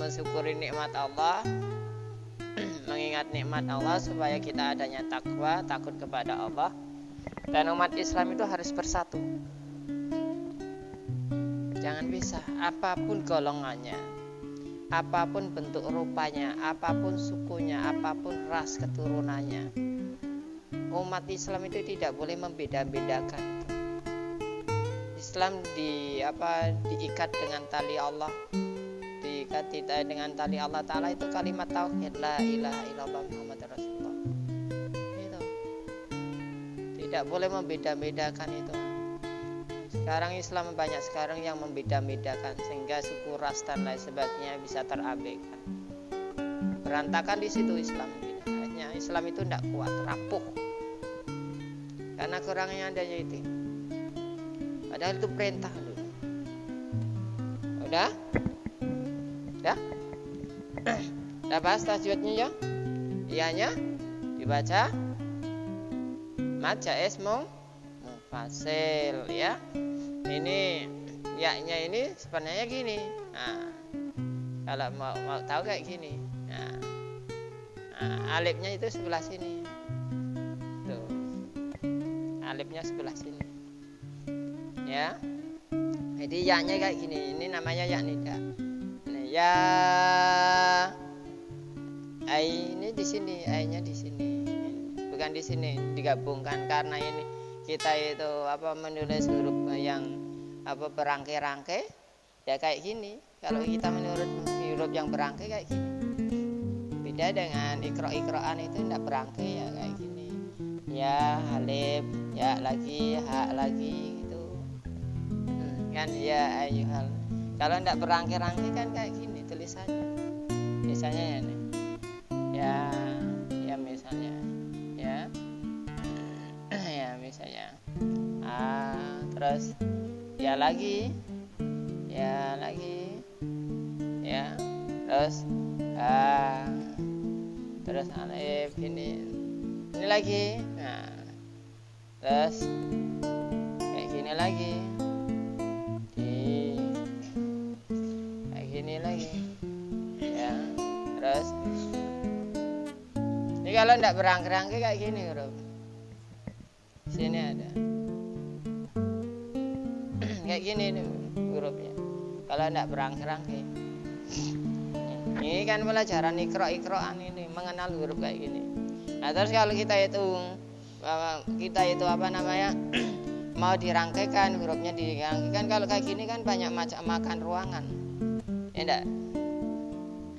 mensyukuri nikmat Allah, mengingat nikmat Allah supaya kita adanya takwa, takut kepada Allah. Dan umat Islam itu harus bersatu. Jangan bisa, apapun golongannya, apapun bentuk rupanya, apapun sukunya, apapun ras keturunannya, umat Islam itu tidak boleh membeda-bedakan. Islam diikat dengan tali Allah, diikat dengan tali Allah Ta'ala, itu kalimat tauhid, la ilaha illallah Muhammad Rasulullah. Itu tidak boleh membeda-bedakan itu. Sekarang Islam banyak sekarang yang membeda-bedakan sehingga suku, ras dan lain sebagainya bisa terabaikan. Berantakan di situ Islam. Hanya Islam itu tidak kuat, rapuh. Karena kurangnya adanya itu. Padahal itu perintah dulu. Udah? Udah bahas tajwidnya ya? Iyanya dibaca mad jaiz mufasil ya. Ini ya-nya ini sebenarnya gini. Nah, kalau mau tahu kayak gini. Nah, alifnya itu sebelah sini. Tuh. Alifnya sebelah sini. Ya. Jadi ya-nya kayak gini. Ini namanya ya nida. Nah, ya ai ini di sini, ai-nya di sini. Bukan di sini, digabungkan karena ini kita itu menulis huruf yang berangkai-rangkai ya kayak gini. Kalau kita menurut huruf yang berangkai kayak gini. Beda dengan ikro-ikroan itu tidak berangkai ya kayak gini. Ya alif, ya lagi, ha lagi gitu. Kan ya ayyuhal. Kalau tidak berangkai-rangkai kan kayak gini tulisannya. Misalnya ya nih. Ya misalnya. Ya misalnya. Terus ya lagi, ya terus alif ini lagi, nah terus kayak gini lagi, kayak gini lagi, ya terus ini kalau tidak berangkai-rangkai kayak gini bro, sini ada. Kayak gini nih hurufnya. Kalau enggak berangkai-rangkai. Ini kan pelajaran ikro-ikroan ini, mengenal huruf kayak gini. Nah, terus kalau kita itu mau dirangkaikan, hurufnya dirangkaikan, kalau kayak gini kan banyak macam makan ruangan. Ya enggak?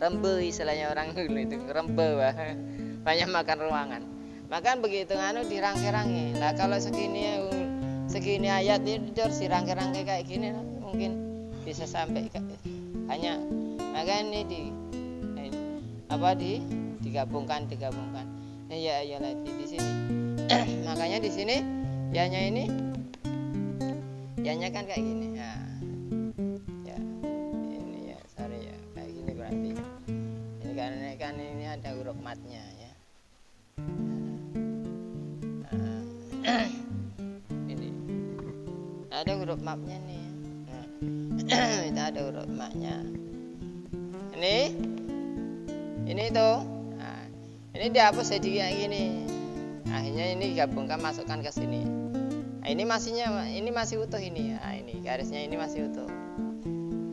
Rembe istilahnya orang dulu itu, rembe banyak makan ruangan. Maka begitu dirangkai-rangkai. Nah, kalau segini ayat ini harus dirangkai-rangkai kayak gini, mungkin bisa sampai hanya maka ini digabungkan ya lagi di sini. Makanya di sini ya-nya kan kayak gini ya ini ya sorry ya kayak gini berarti ini kan ini ada huruf matnya ya. Ada huruf mapnya nih. Kita ada huruf mapnya. Ini tuh. Nah, ini dihapus jadi kayak gini. Akhirnya ini gabungkan, masukkan ke sini. Nah, ini masih utuh ini. Nah, ini garisnya ini masih utuh.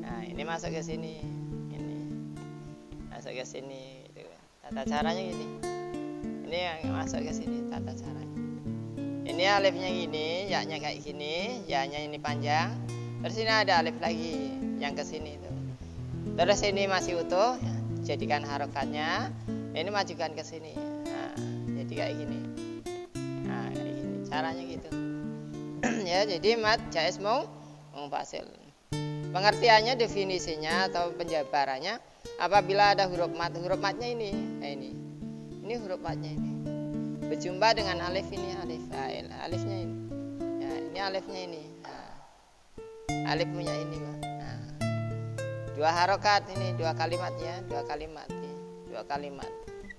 Nah, ini masuk ke sini. Ini masuk ke sini. Gitu. Tata caranya gini. Ini yang masuk ke sini tata caranya. Ini alifnya gini, ya-nya kayak gini, ya-nya ini panjang. Terus ini ada alif lagi yang ke sini itu. Terus ini masih utuh, ya, jadikan harokatnya. Ini majukan ke sini. Nah, jadi kayak gini. Nah, kayak gini. Caranya gitu. Ya, jadi mad jaiz mufasil. Pengertiannya, definisinya atau penjabarannya, apabila ada huruf matnya ini. Nah, ini huruf matnya ini. Berjumpa dengan alif ini, alifnya ini. Ya, ini alifnya ini. Nah, alif punya ini, Pak. Nah, dua harokat ini, dua kalimat ya, dua kalimat.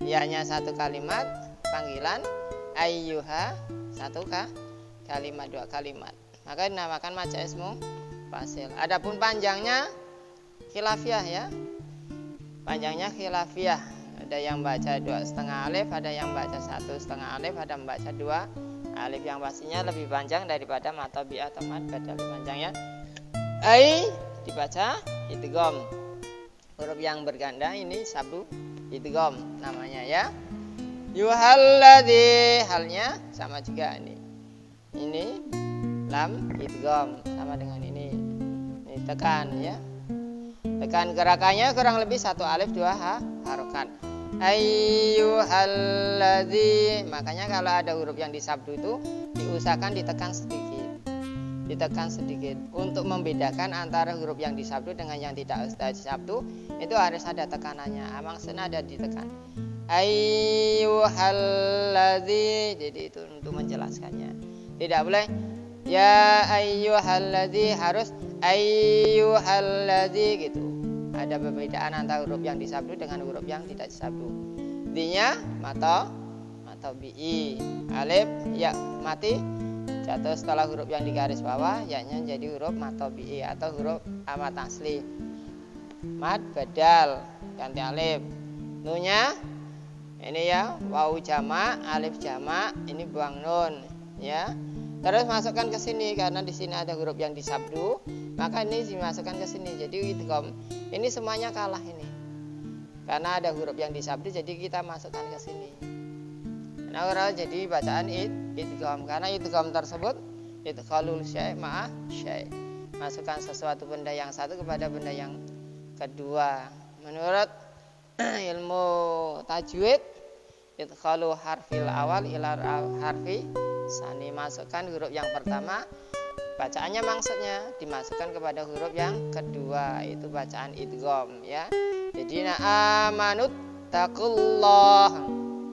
Ianya satu kalimat, panggilan, ayyuha satu kalimat, dua kalimat. Maka dinamakan mad jaiz mufasil. Adapun panjangnya khilafiyah ya. panjangnya khilafiyah. Ada yang baca 2,5 alif, ada yang baca 1,5 alif, ada yang baca 2 alif. Yang pastinya lebih panjang daripada matobi atau mad badal panjangnya. Ai dibaca idgham. Huruf yang berganda ini sabdu idgham namanya ya. Yuhalladzi, halnya sama juga ini. Ini lam idgham sama dengan ini. Ini tekan ya. Tekan gerakannya kurang lebih 1 alif 2 harokat. Ayyuhalladzi. Makanya kalau ada huruf yang disabdu itu diusahakan ditekan sedikit. Ditekan sedikit untuk membedakan antara huruf yang disabdu dengan yang tidak disabdu. Itu harus ada tekanannya. Maksudnya ada ditekan. Ayyuhalladzi. Jadi itu untuk menjelaskannya. Tidak boleh ya ayyuhalladzi, harus ayyuhalladzi gitu. Ada perbedaan antara huruf yang disabdu dengan huruf yang tidak disabdu. Dinya matobi, alif ya mati jatuh setelah huruf yang di garis bawah, yaknya jadi huruf matobi atau huruf amat asli. Mad badal ganti alif. Nunya ini ya wawu jamak, alif jamak, ini buang nun ya. Terus masukkan ke sini karena di sini ada huruf yang disabdu, maka ini dimasukkan ke sini. Jadi idgham. Ini semuanya kalah ini. Karena ada huruf yang disabdu, jadi kita masukkan ke sini. Nah, jadi bacaan idgham. Karena idgham tersebut idkhalul syai' ma'a syai'. Masukkan sesuatu benda yang satu kepada benda yang kedua. Menurut ilmu tajwid, idkhalu harfil awal ila harfi sani, masukkan huruf yang pertama, bacaannya maksudnya dimasukkan kepada huruf yang kedua, itu bacaan idgham ya. Jadi amanut taqullah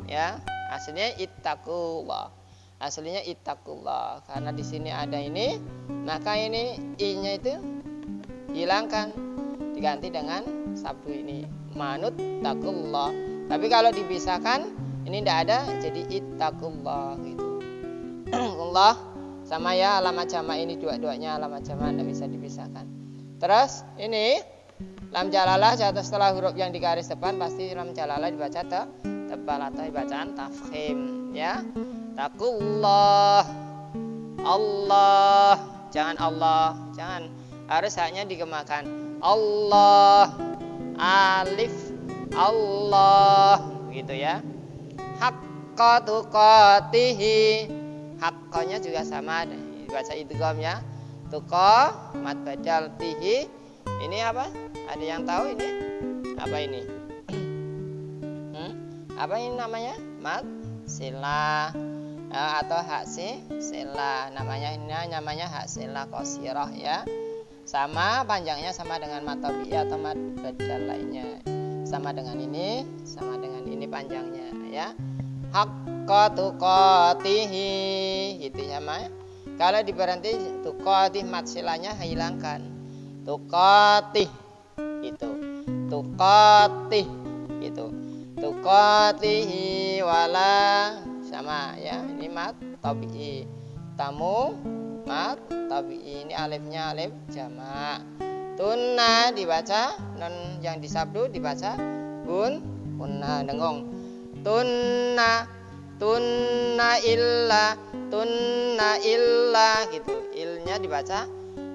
ya, aslinya ittaqullah. Aslinya ittaqullah. Karena di sini ada ini, maka ini i-nya itu hilangkan, diganti dengan sabdu ini manut taqullah. Tapi kalau dipisahkan ini tidak ada, jadi ittaqullah gitu. Allah sama ya alamat jamak, ini dua-duanya alamat jamak, tidak bisa dipisahkan. Terus ini lam jalalah jatuh setelah huruf yang di garis depan, pasti lam jalalah dibaca tebal atau bacaan tafkhim ya. Taqullah, Allah, jangan Allah, jangan, harus hanya digemakan. Allah, alif, Allah gitu ya. Haqqa tuqatihi, hakkonya juga sama dibaca idgham ya. Tuqa mad badal tihi, ini apa? Ada yang tahu ini apa ini? Apa ini namanya? Mad silah atau hak silah namanya. Ini namanya hak silah qasirah ya. Sama panjangnya sama dengan mad tabi'i atau mad badal lainnya. Sama dengan ini panjangnya ya. Haqqa tuqatihi gitu ya Mas. Kalau diberhenti tuqatih mad silanya hilangkan. Tuqatih itu. Tuqatih itu. Tuqatihi wala sama ya. Ini mad tabi'i. Tamu mad tabi'i, ini alifnya alif jamak. Tunna dibaca, nun yang disabdu dibaca unna dengung. Tunna illa gitu, ilnya dibaca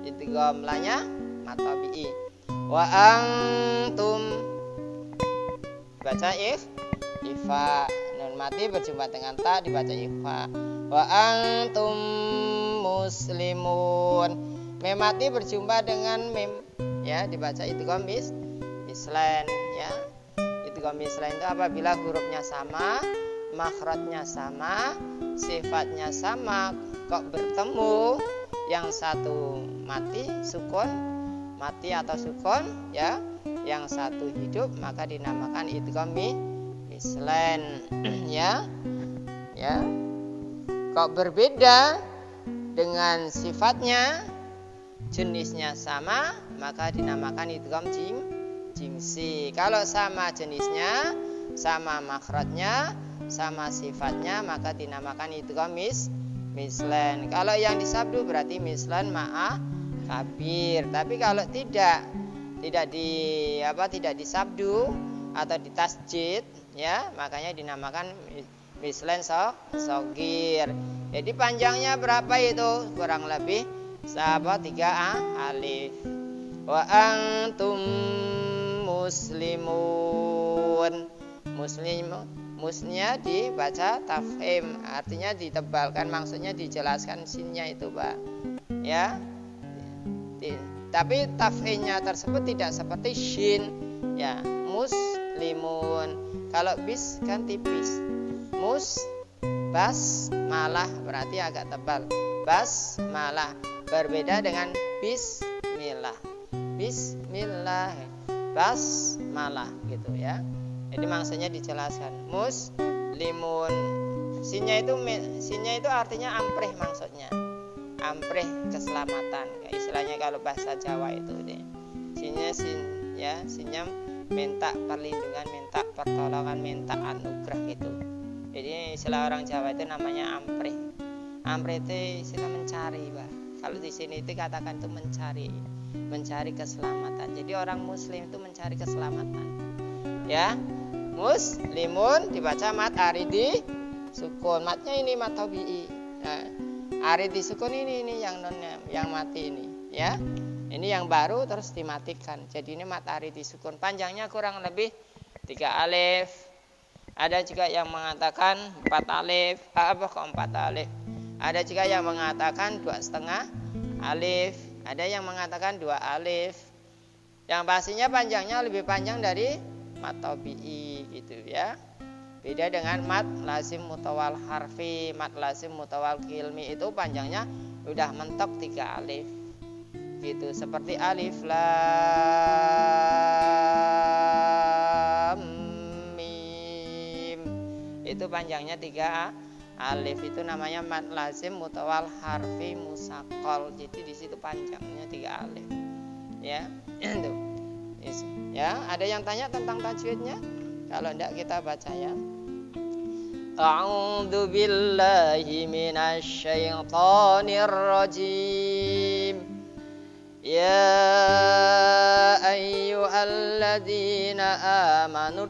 idgham, lanya matabi'i. Wa antum dibaca ifa, nun mati berjumpa dengan ta dibaca ifa. Wa antum muslimun, mem mati berjumpa dengan mem ya, dibaca idgham mislan ya. Idgham mislan itu apabila hurufnya sama, makhrajnya sama, sifatnya sama, kok bertemu, yang satu mati sukun, mati atau sukun ya, yang satu hidup, maka dinamakan idgham mislan ya. Ya. Kok berbeda dengan sifatnya, jenisnya sama, maka dinamakan idgham jimsi. Kalau sama jenisnya, sama makhrajnya, sama sifatnya, maka dinamakan idgham mislan. Kalau yang disabdu berarti mislan ma'a kabir. Tapi kalau tidak, tidak disabdu atau ditasjid, ya, makanya dinamakan mislen sogir. Jadi panjangnya berapa itu? Kurang lebih 3 alif. Wa antum muslimun. Musnya dibaca tafhim, artinya ditebalkan, maksudnya dijelaskan sinnya itu, Pak. Ya. Tapi tafhimnya tersebut tidak seperti shin. Ya, muslimun. Kalau bis kan tipis. Bas malah berarti agak tebal. Bas malah berbeda dengan bismillah. Bismillah, bas malah gitu ya. Jadi maksudnya dijelaskan. Muslimun. Sinnya itu artinya amprih maksudnya. Amprih keselamatan. Istilahnya kalau bahasa Jawa itu deh. Sinnya minta perlindungan, minta pertolongan, minta anugerah gitu. Jadi istilah orang Jawa itu namanya amprih. Amprih itu istilah mencari, Pak. Kalau di sini itu katakan itu mencari keselamatan. Jadi orang muslim itu mencari keselamatan. Ya. Muslimun dibaca mat aridi sukun. Matnya ini mat tabi'i. Nah, aridi sukun ini yang nonnya, yang mati ini, ya. Ini yang baru terus dimatikan. Jadi ini mat aridi sukun. Panjangnya kurang lebih 3 alif. Ada juga yang mengatakan 4 alif. Kok 4 alif? Ada juga yang mengatakan 2,5 alif. Ada yang mengatakan 2 alif. Yang pastinya panjangnya lebih panjang dari mat tabi'i gitu ya. Beda dengan mat lazim mutawal harfi. Mat lazim mutawal kilmi itu panjangnya udah mentok 3 alif gitu. Seperti alif lam mim, itu panjangnya 3 alif. Itu namanya mat lazim mutawal harfi musaqqal. Jadi di situ panjangnya 3 alif ya. Itu ya, ada yang tanya tentang tajwidnya? Kalau enggak kita baca ya. A'udzu billahi minasy syaithanir rajim. Ya ayyuhalladzina amanu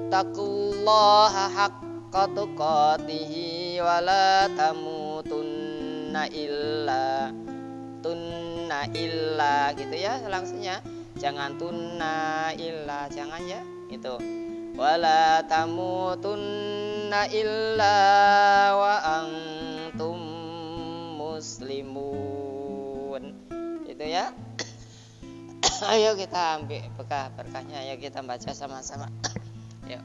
taqullaha haqqa tuqatih wa la tamutunna illa gitu ya langsungnya. Jangan tunna illa, jangan ya itu. Wala tamutunna illa wa antum muslimun. Itu ya. Ayo kita ambil berkahnya, ayo kita baca sama-sama. Yuk.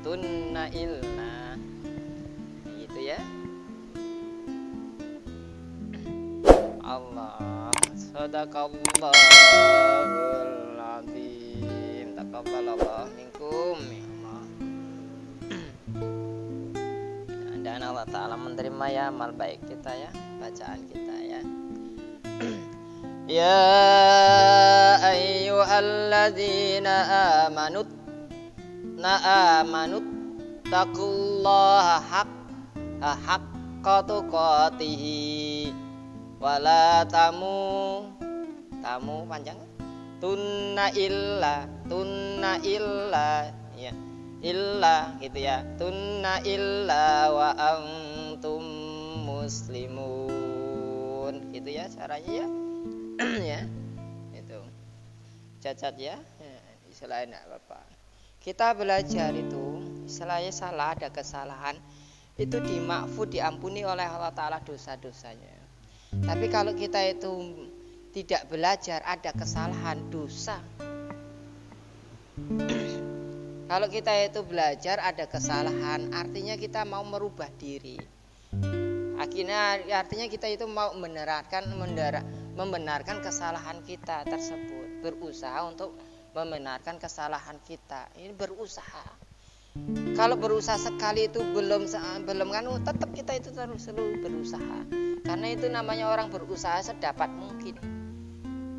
Tunna illa gitu ya. Allah sadaqallahul azim. Taqabbalallahu minkum ya Allah. Dan Allah Ta'ala menerima ya amal baik kita ya, bacaan kita ya. Ya ayyuhalladzina amanut taqullaha haqqa tuqatih wala tamu panjang tunna illa ya, illa gitu ya, tunna illa wa antum muslimun gitu ya caranya ya. Ya itu cacat ya, istilahnya enggak apa-apa. Kita belajar itu istilahnya salah, ada kesalahan itu dimakfu, diampuni oleh Allah Ta'ala dosa-dosanya. Tapi kalau kita itu tidak belajar, ada kesalahan, dosa. Kalau kita itu belajar ada kesalahan, artinya kita mau merubah diri. Artinya kita itu mau membenarkan kesalahan kita tersebut, berusaha untuk membenarkan kesalahan kita. Ini berusaha. Kalau berusaha sekali itu belum kan, tetap kita itu terus selalu berusaha. Karena itu namanya orang berusaha sedapat mungkin.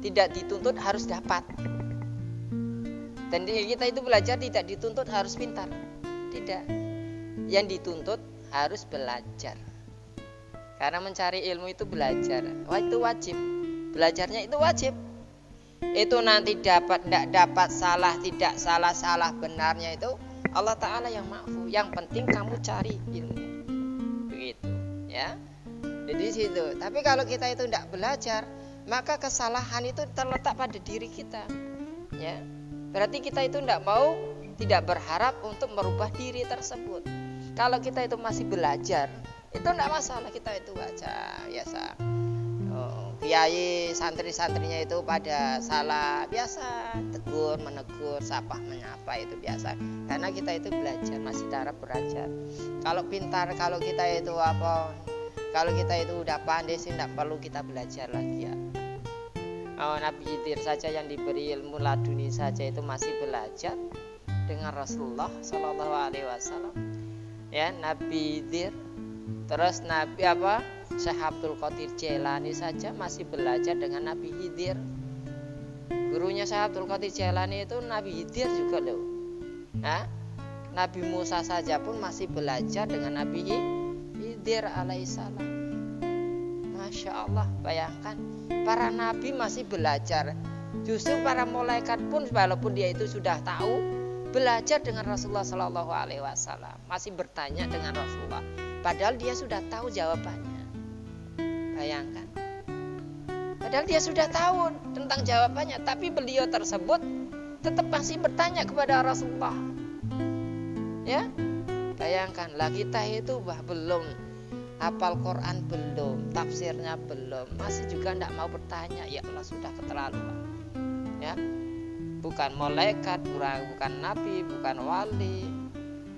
Tidak dituntut harus dapat. Dan kita itu belajar tidak dituntut harus pintar. Tidak. Yang dituntut harus belajar. Karena mencari ilmu itu belajar. Wah, itu wajib. Belajarnya itu wajib. Itu nanti dapat tidak dapat, salah tidak salah benarnya itu Allah Ta'ala yang maafu. Yang penting kamu cari ilmu. Begitu ya. Jadi situ. Tapi kalau kita itu tidak belajar, maka kesalahan itu terletak pada diri kita. Ya. Berarti kita itu tidak berharap untuk merubah diri tersebut. Kalau kita itu masih belajar, itu tidak masalah, kita itu baca biasa. Kiai santri-santrinya itu pada salah biasa, tegur menegur, sapa menyapa, itu biasa. Karena kita itu belajar, masih taraf belajar. Kalau pintar, kalau kita itu udah pandai sih tidak perlu kita belajar lagi ya. Nabi Khidir saja yang diberi ilmu laduni saja itu masih belajar dengan Rasulullah Shallallahu Alaihi Wasallam. Ya, Nabi Khidir, terus Nabi Syekh Abdul Qadir Jailani saja masih belajar dengan Nabi Khidir. Gurunya Syekh Abdul Qadir Jailani itu Nabi Khidir juga loh. Nabi Musa saja pun masih belajar dengan Nabi Khidir alaihissalam. Masya Allah, bayangkan para nabi masih belajar. Justru para malaikat pun walaupun dia itu sudah tahu, belajar dengan Rasulullah Shallallahu Alaihi Wasallam, masih bertanya dengan Rasulullah. Padahal dia sudah tahu jawabannya. Bayangkan. Padahal dia sudah tahu tentang jawabannya, tapi beliau tersebut tetap masih bertanya kepada Rasulullah. Ya, bayangkanlah kita itu belum hafal Quran, belum tafsirnya, belum, masih juga tidak mau bertanya. Ya Allah, sudah keterlaluan. Ya, bukan malaikat, bukan nabi, bukan wali,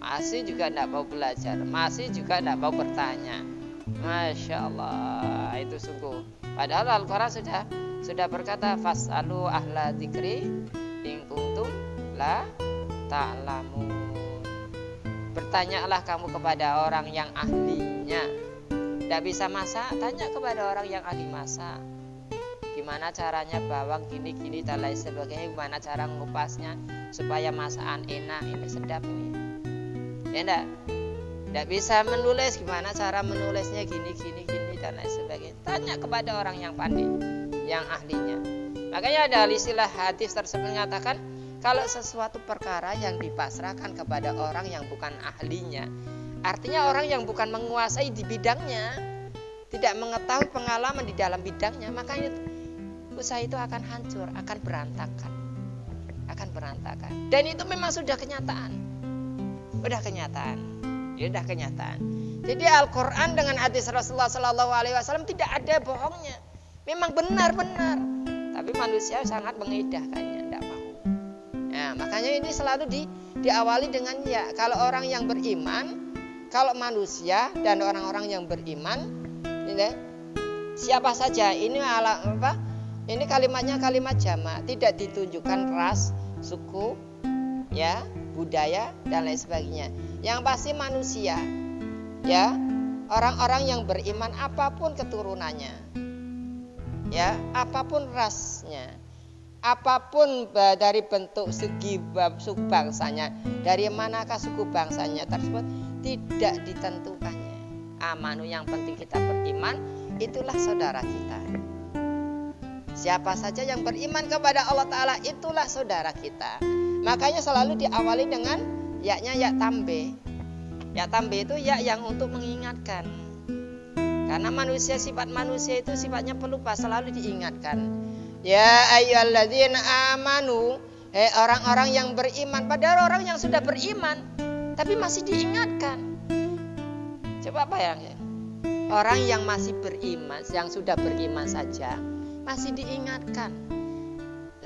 masih juga tidak mau belajar, masih juga tidak mau bertanya. Masya Allah, itu sungguh. Padahal Al-Quran sudah berkata, fas'alu ahla dzikri in kuntum la ta'lamun. Bertanyalah kamu kepada orang yang ahlinya. Tidak bisa masak, tanya kepada orang yang ahli masak. Gimana caranya bawang gini dan lain sebagainya, gimana cara ngupasnya supaya masakan enak, ini sedap ini. Ya enggak? Tidak bisa menulis, gimana cara menulisnya gini dan lain sebagainya. Tanya kepada orang yang pandai, yang ahlinya. Makanya ada istilah hadis tersebut mengatakan, kalau sesuatu perkara yang dipasrahkan kepada orang yang bukan ahlinya, artinya orang yang bukan menguasai di bidangnya, tidak mengetahui pengalaman di dalam bidangnya, makanya usaha itu akan hancur, akan berantakan. Dan itu memang sudah kenyataan. Jadi Al-Quran dengan hadis Rasulullah Sallallahu Alaihi Wasallam tidak ada bohongnya, memang benar-benar. Tapi manusia sangat mengedahkannya, tidak mau. Nah, makanya ini selalu diawali dengan ya. Kalau orang yang beriman, kalau manusia dan orang-orang yang beriman, ini siapa saja, ini ini kalimatnya kalimat jamak, tidak ditunjukkan ras, suku, ya, budaya dan lain sebagainya. Yang pasti manusia, ya, orang-orang yang beriman apapun keturunannya, ya, apapun rasnya, apapun dari bentuk segi suku bangsanya, dari manakah suku bangsanya tersebut tidak ditentukannya. Amanu, yang penting kita beriman, itulah saudara kita. Siapa saja yang beriman kepada Allah Ta'ala, itulah saudara kita. Makanya selalu diawali dengan yaknya ya tambe. Ya tambe itu ya yang untuk mengingatkan. Karena manusia, sifat manusia itu sifatnya pelupa, selalu diingatkan. Ya ayyuhalladzina amanu, orang-orang yang beriman. Padahal orang yang sudah beriman tapi masih diingatkan. Coba bayangin, orang yang masih beriman, yang sudah beriman saja masih diingatkan.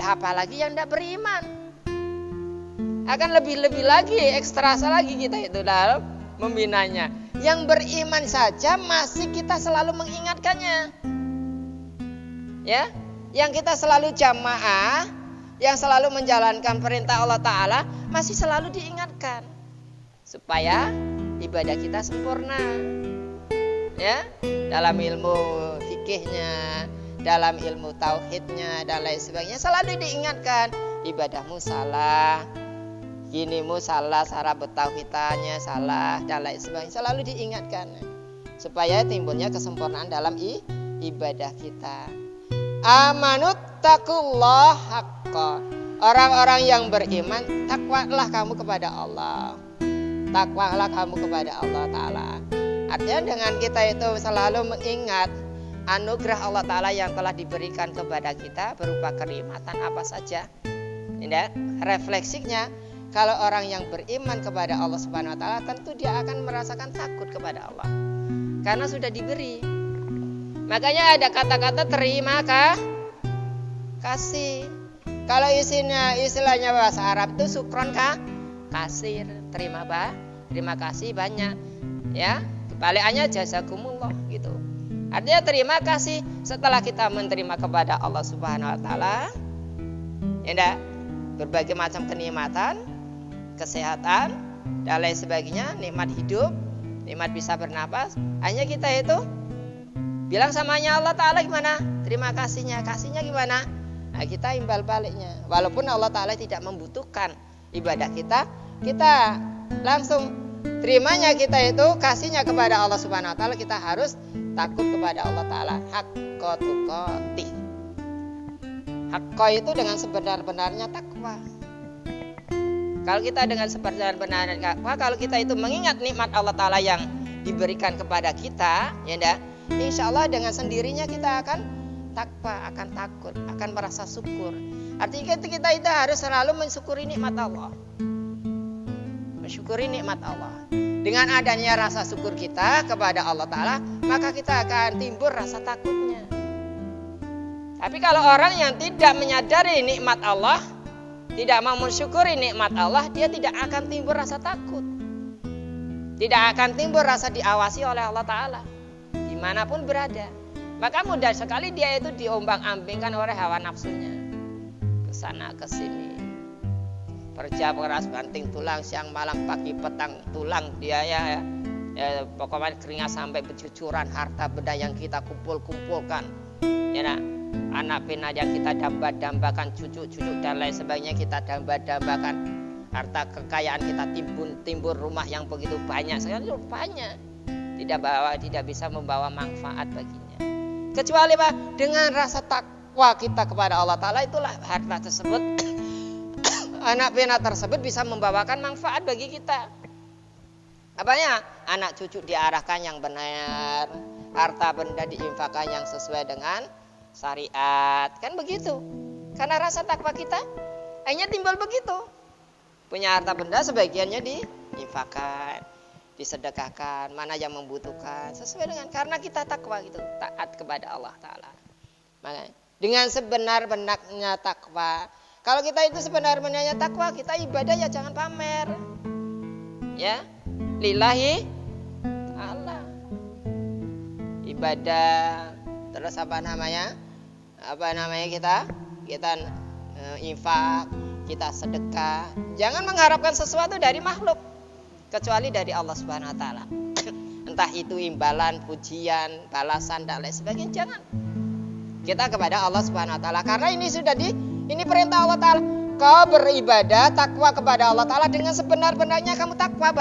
Lah apalagi yang tidak beriman, akan lebih-lebih lagi, ekstra lagi kita itu dalam membinanya. Yang beriman saja masih kita selalu mengingatkannya. Ya, yang kita selalu jamaah, yang selalu menjalankan perintah Allah Ta'ala, masih selalu diingatkan. supaya ibadah kita sempurna. Ya, dalam ilmu fikihnya, dalam ilmu tauhidnya dan lain sebagainya selalu diingatkan, ibadahmu salah, ginimu salah, cara bertauhidannya salah dan lain sebagainya, selalu diingatkan supaya timbulnya kesempurnaan dalam ibadah kita. Amanut taqullah haqqa. Orang-orang yang beriman, takwalah kamu kepada Allah. Takwalah kamu kepada Allah Ta'ala. Artinya dengan kita itu selalu mengingat anugerah Allah Ta'ala yang telah diberikan kepada kita berupa kenikmatan apa saja. Ini refleksinya, kalau orang yang beriman kepada Allah Subhanahu Wa Ta'ala, tentu dia akan merasakan takut kepada Allah karena sudah diberi. Makanya ada kata-kata terima kasih. Kalau istilahnya bahasa Arab itu sukron kasir, terima kasih banyak, ya. Balikannya jazakumullah gitu. Artinya terima kasih setelah kita menerima kepada Allah Subhanahu Wa Ta'ala, ya, berbagai macam kenikmatan, kesehatan dan lain sebagainya, nikmat hidup, nikmat bisa bernapas. Hanya kita itu bilang samanya Allah Ta'ala gimana? Terima kasihnya gimana? Nah, kita imbal baliknya. Walaupun Allah Ta'ala tidak membutuhkan ibadah kita langsung terimanya kita itu kasihnya kepada Allah Subhanahu Wa Ta'ala. Kita harus takut kepada Allah Ta'ala. Haqqa tuqatih. Haqqa itu dengan sebenar-benarnya takwa. Kalau kita dengan sebenar-benarnya takwa, kalau kita itu mengingat nikmat Allah Ta'ala yang diberikan kepada kita, ya enggak? Insya Allah dengan sendirinya kita akan takwa, akan takut, akan merasa syukur. Artinya kita itu harus selalu mensyukuri nikmat Allah. Mensyukuri nikmat Allah. Dengan adanya rasa syukur kita kepada Allah Ta'ala, maka kita akan timbul rasa takutnya. Tapi kalau orang yang tidak menyadari nikmat Allah, tidak mau mensyukuri nikmat Allah, dia tidak akan timbul rasa takut. Tidak akan timbul rasa diawasi oleh Allah Ta'ala dimanapun berada. Maka mudah sekali dia itu diombang-ambingkan oleh hawa nafsunya, kesana kesini, kerja keras banting tulang, siang malam pagi petang tulang dia ya pokoknya keringat sampai bercucuran, harta benda yang kita kumpulkan, ya nah, anak pina yang kita damba-dambakan, cucu-cucu dan lain sebagainya kita damba-dambakan, harta kekayaan kita timbun rumah yang begitu banyak sekali, banyak, tidak bisa membawa manfaat baginya. Kecuali dengan rasa takwa kita kepada Allah Ta'ala, itulah harta tersebut, anak pena tersebut bisa membawakan manfaat bagi kita. Apanya? Anak cucu diarahkan yang benar, harta benda diinfakkan yang sesuai dengan syariat, kan begitu. Karena rasa takwa kita hanya timbul begitu. Punya harta benda sebagiannya diinfakkan, disedekahkan, mana yang membutuhkan sesuai dengan, karena kita takwa gitu, taat kepada Allah Ta'ala. Makanya dengan sebenar-benarnya takwa. Kalau kita itu sebenar-benarnya takwa, kita ibadah ya jangan pamer, ya, lillahi ta'ala. Ibadah terus apa namanya kita infak, kita sedekah, jangan mengharapkan sesuatu dari makhluk kecuali dari Allah Subhanahu Wa Ta'ala. Entah itu imbalan, pujian, balasan dan lain sebagainya, jangan. Kita kepada Allah Subhanahu Wa Ta'ala, karena ini sudah ini perintah Allah Ta'ala. Kau beribadah takwa kepada Allah Ta'ala dengan sebenar-benarnya kamu takwa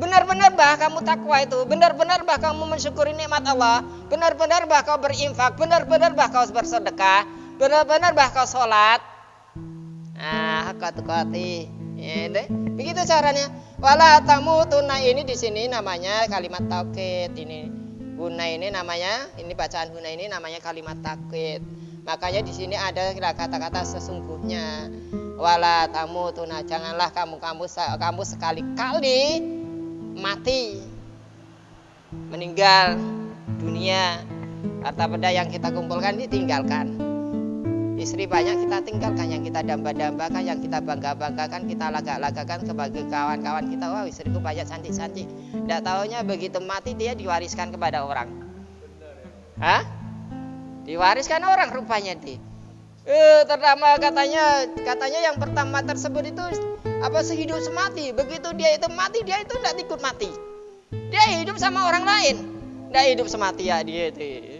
benar-benar kamu takwa itu, benar-benar kamu mensyukuri nikmat Allah, benar-benar kau berinfak, benar-benar kau bersedekah, benar-benar kau sholat. Haqqa tuqatih. Begitu caranya. Wala tamutuna, ini di sini namanya kalimat taukid. Ini huna ini namanya, ini bacaan huna ini namanya kalimat taukid. Makanya di sini ada kata-kata sesungguhnya. Wala tamutuna, janganlah kamu sekali-kali mati, meninggal dunia. Harta benda yang kita kumpulkan ditinggalkan. Istri banyak kita tinggalkan, yang kita damba-dambakan, yang kita bangga-banggakan, kita lagak-lagakan sebagai kawan-kawan kita. Wah, istriku banyak cantik-cantik. Tidak tahunya begitu mati dia diwariskan kepada orang. Diwariskan orang rupanya dia. Terutama katanya yang pertama tersebut itu sehidup semati. Begitu dia itu mati, dia itu tidak ikut mati. Dia hidup sama orang lain. Tidak hidup semati ya dia itu.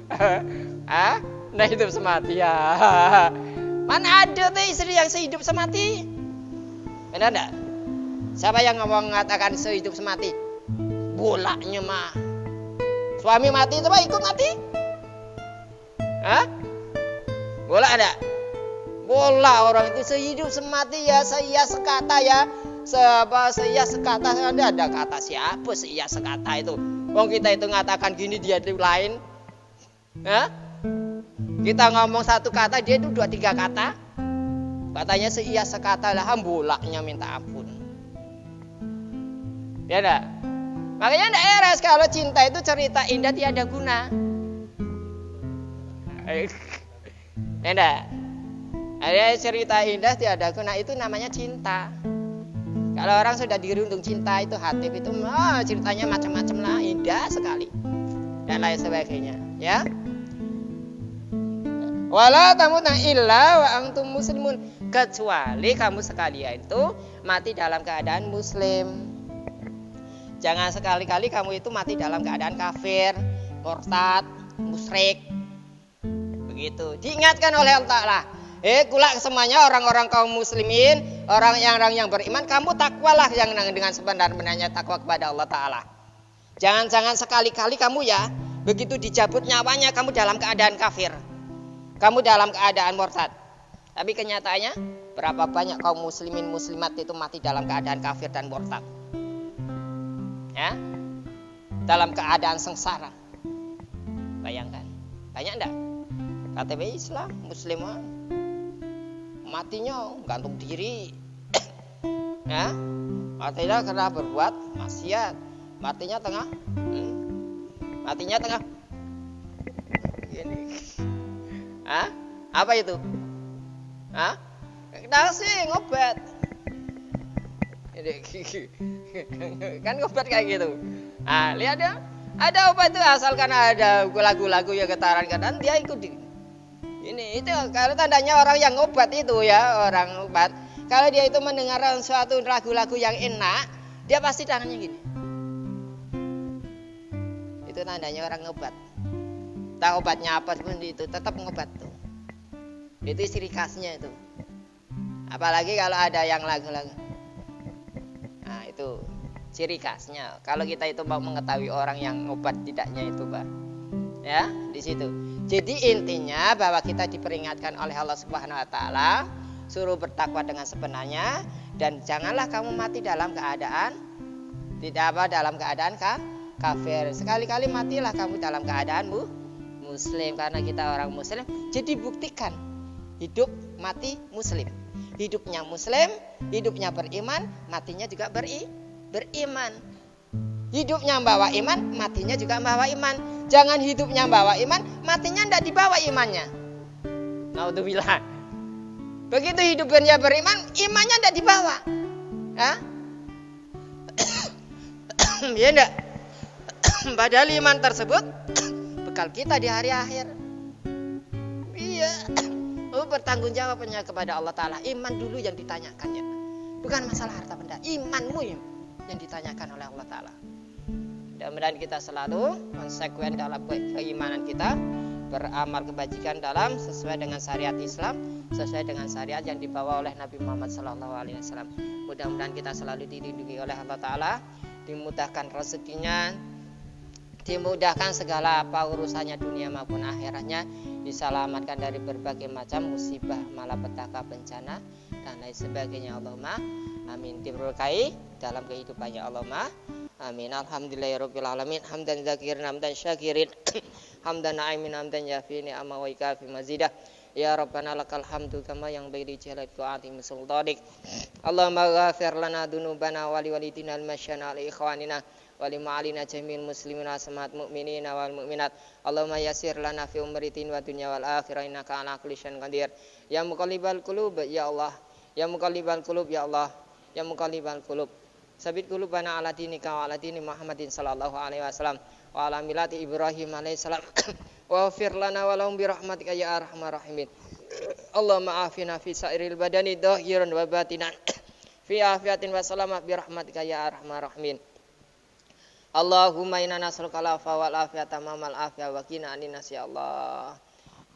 Tidak hidup semati ya. Mana ada tuh istri yang sehidup semati? Benar enggak? Siapa yang mengatakan sehidup semati? Bolaknya mah. Suami mati itu mah ikut mati? Bola ada? Bola orang itu sehidup semati ya, seia sekata ya. Seia sekata, ada kata siapa seia sekata itu? Wong kita itu ngatakan gini, dia itu lain. Kita ngomong satu kata, dia itu 2-3 kata. Katanya seia sekata lah, bolaknya minta ampun. Ya enggak? Makanya enggak heran kalau cinta itu cerita indah tiada guna. Ya enggak? Ada cerita indah tiada guna, itu namanya cinta. Kalau orang sudah dirundung cinta itu hati itu ceritanya macam-macam lah, indah sekali dan lain sebagainya, ya. Wala tamutunna illa wa antum muslimun, kecuali kamu sekalian itu mati dalam keadaan muslim. Jangan sekali-kali kamu itu mati dalam keadaan kafir, murtad, musyrik. Begitu. Diingatkan oleh Allah Ta'ala. Kulak semuanya orang-orang kaum muslimin, orang yang beriman, kamu takwalah yang dengan sebenar-benarnya takwa kepada Allah Ta'ala. Jangan sekali-kali kamu ya, begitu dicabut nyawanya kamu dalam keadaan kafir. Kamu dalam keadaan murtad. Tapi kenyataannya berapa banyak kaum muslimin muslimat itu mati dalam keadaan kafir dan murtad. Ya? Dalam keadaan sengsara. Bayangkan. Banyak enggak? KTP Islam, muslimah. Matinya gantung diri. Ya? Matinya karena berbuat maksiat. Matinya tengah gini. Apa itu? Dasi ngobat. Kan ngobat kayak gitu. Lihat ya. Ada obat itu asalkan ada lagu-lagu yang getaran dan dia ikuti. Ini itu kalau tandanya orang yang ngobat itu ya, orang obat. Kalau dia itu mendengar suatu lagu-lagu yang enak, dia pasti tangannya gini. Itu tandanya orang ngobat. Tahu obatnya apa pun itu tetap ngobat tuh. Itu ciri khasnya itu. Apalagi kalau ada yang lagu-lagu. Nah, itu ciri khasnya. Kalau kita itu mau mengetahui orang yang ngobat tidaknya itu, Pak. Ya, di situ. Jadi intinya bahwa kita diperingatkan oleh Allah Subhanahu wa taala suruh bertakwa dengan sebenarnya dan janganlah kamu mati dalam keadaan dalam keadaan kafir. Sekali-kali matilah kamu dalam keadaanmu muslim, karena kita orang muslim. Jadi buktikan hidup mati muslim. Hidupnya muslim, hidupnya beriman, matinya juga beriman. Hidupnya membawa iman, matinya juga membawa iman. Jangan hidupnya membawa iman, matinya tidak dibawa imannya. Naudzubillah. Begitu hidupnya beriman, imannya tidak dibawa. Ya enggak? Padahal iman tersebut bekal kita di hari akhir. Iya. Bertanggung jawabnya kepada Allah Ta'ala. Iman dulu yang ditanyakan ya. Bukan masalah harta benda. Imanmu yang ditanyakan oleh Allah Ta'ala. Mudah-mudahan kita selalu konsekuen dalam keimanan kita, beramal kebajikan dalam sesuai dengan syariat Islam, sesuai dengan syariat yang dibawa oleh Nabi Muhammad SAW. Mudah-mudahan kita selalu dilindungi oleh Allah Ta'ala, dimudahkan rezekinya, dimudahkan segala apa urusannya dunia maupun akhiratnya, diselamatkan dari berbagai macam musibah, malapetaka, bencana dan lain sebagainya. Allahumma amin. Diberkahi dalam kehidupannya. Allahumma amin. Alhamdulillahirabbil alamin. Hamdan zakirin, hamdan syakirin, hamdan na'imin, hamdan yafini amma wa ikafi mazidah. Ya Rabbana lakal hamdu kama yang baili jalal ku'atim sultanik. Allahumma ghafir lana dunubana wali walidina al-masyana al-ikhwanina wali ma'alina jamil muslimina semat mu'minina wal mu'minat. Allahumma yasir lana fi umritin wa dunya wal akhirah innaka ala kulli syai'in qadir. Ya muqallibal qulub ya Allah, ya muqallibal qulub ya Allah, ya muqallibal qulub sabit qulubana ala dinika wa ala dini Muhammadin sallallahu alaihi wasallam wa ala millati Ibrahim alaihi salam. Wa fir lana wa lahum bi rahmatika ya arhamar rahimin. Allahumma afina fi sa'iril badani dhahiran wa batinan fi afiatin wa salamah bi rahmatika ya arhamar rahimin. Allahumma inna nas'aluka al-afwa wal afiyata mamal afiyah wa qina anin nas ya Allah.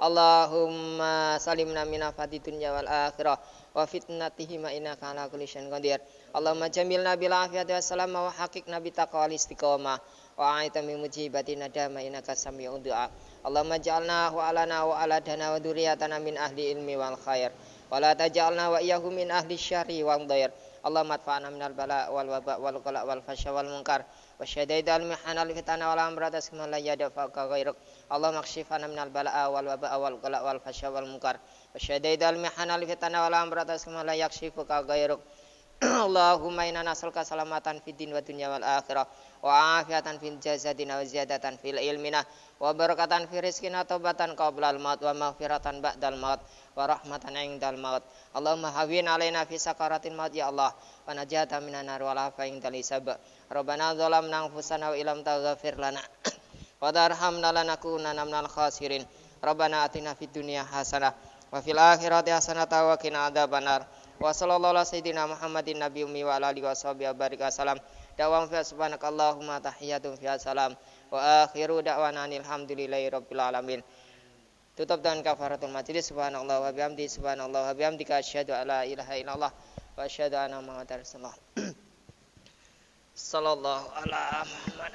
Allahumma salimna min afati dunya wal akhirah wa fitnatihi ma innaka ala kulli syai'in qadir. Allahumma jamilna bil afiyati wassalamah wa haqiqna bi taqwal istiqamah wa a'ita min mujibati nadama innaka sami'ud du'a. Allahumma ja'alna wa alana wa aladana wa dzurriyyatana min ahli ilmi wal khair wa la taj'alna wa iyyahum min ahli syarri wal dhair. Allahumma adfa'na minal bala wal waba wal qala wal fasya wal munkar wa syadaidal mihana wal fitana wal amrad asma la yadfa'uka ghairuk. Allahumma kshifna minal bala wal waba wal qala wal fasya wal munkar wa syadaidal mihana wal fitana wal amrad asma la yakshifuka ghairuk. Allahumma inna nas'aluka salamatan fid din wa dunya wal akhirah wa afiatan fil jasadina wa ziyadatan fil ilmina wa barakatan fi rizqina taubatan qabla al maut wa maghfiratan ba'dal maut wa rahmatan 'indal maut. Allahumma hawwin 'alaina fi sakaratil maut ya Allah wa najata minan nar wal afa 'indal hisab. Rabbana zalamna anfusana wa illam taghfir lana wa tarhamna lanakunanna minal khasirin. Rabbana atina fid dunya hasanah wa fil akhirati hasanah wa qina adzabannar. Wa sallallahu ala sayyidina Muhammadin nabi ummi wa ala alihi washabihi wa barik wasallam. Da'wam fi subhanakallahumma tahiyyatun fi salam wa akhiru da'wana alhamdulillahi rabbil alamin. Tutup dengan kafaratul majlis. Subhanallah wa bihamdi subhanallah wa bihamdika asyhadu alla ilaha illallah wa asyhadu anna muhammadar rasulullah. Sallallahu ala Muhammad.